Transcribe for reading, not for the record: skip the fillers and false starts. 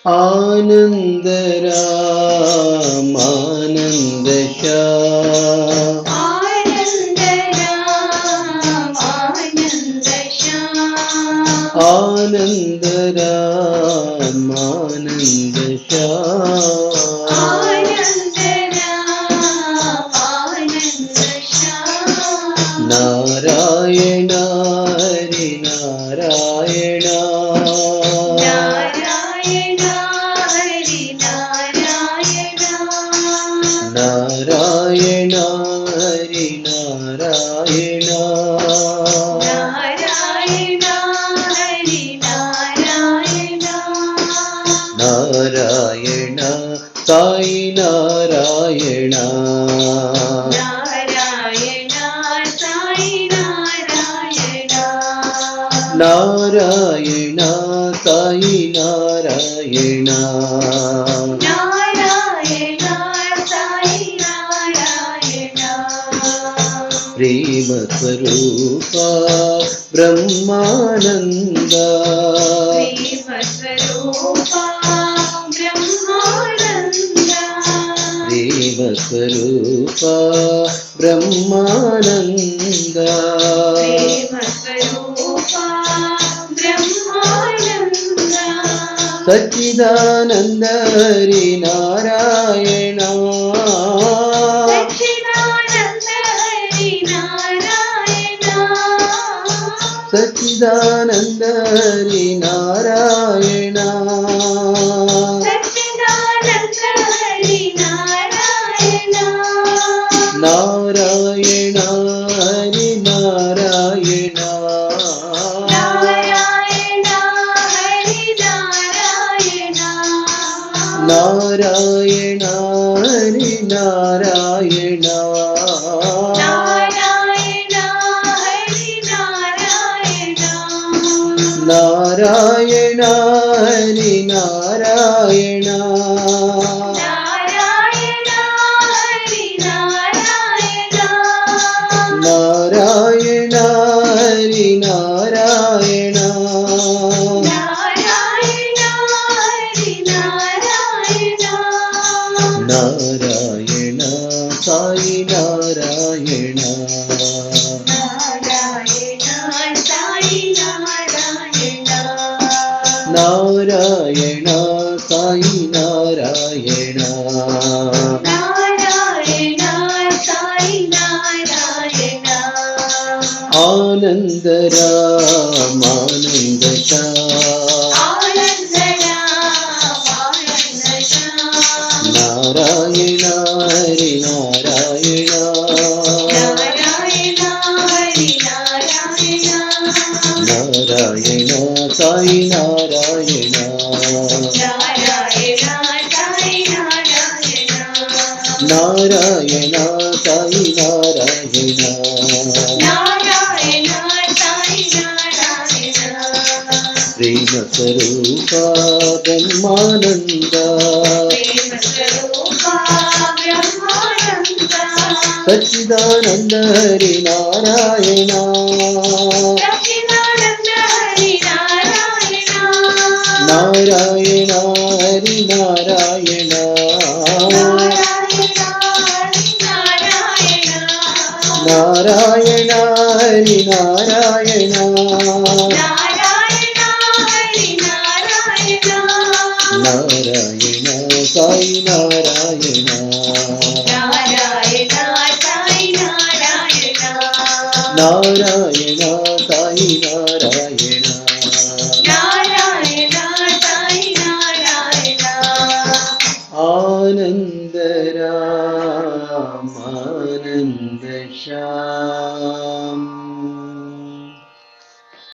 Anandram Anand Shyam Anandram Anand Shyam Narayan Hari Narayan Narayan Hari Narayan Narayan Sai Narayan Narayan Sai Narayan Prem Swaroop Brahmanand Prem Swaroop Brahmanand Sachchidanand Hari Narayan Sachchidanand Hari Narayan Narayan Hari Narayan Narayan Hari Narayan Narayan Hari Narayan Narayan Hari Narayan Narayan Sai Narayan Narayan Sai Narayan Anand Ram Anand Shyam Narayan Hari Narayan Narayan Sai Narayan Narayan Sai Narayan Prem Swaroop Brahmanand Sachchidanand Hari Narayan Narayan Hari Narayan Narayan Hari Narayan Narayan Sai Narayan Narayan Sai Narayan Anand Ram Anand Shyam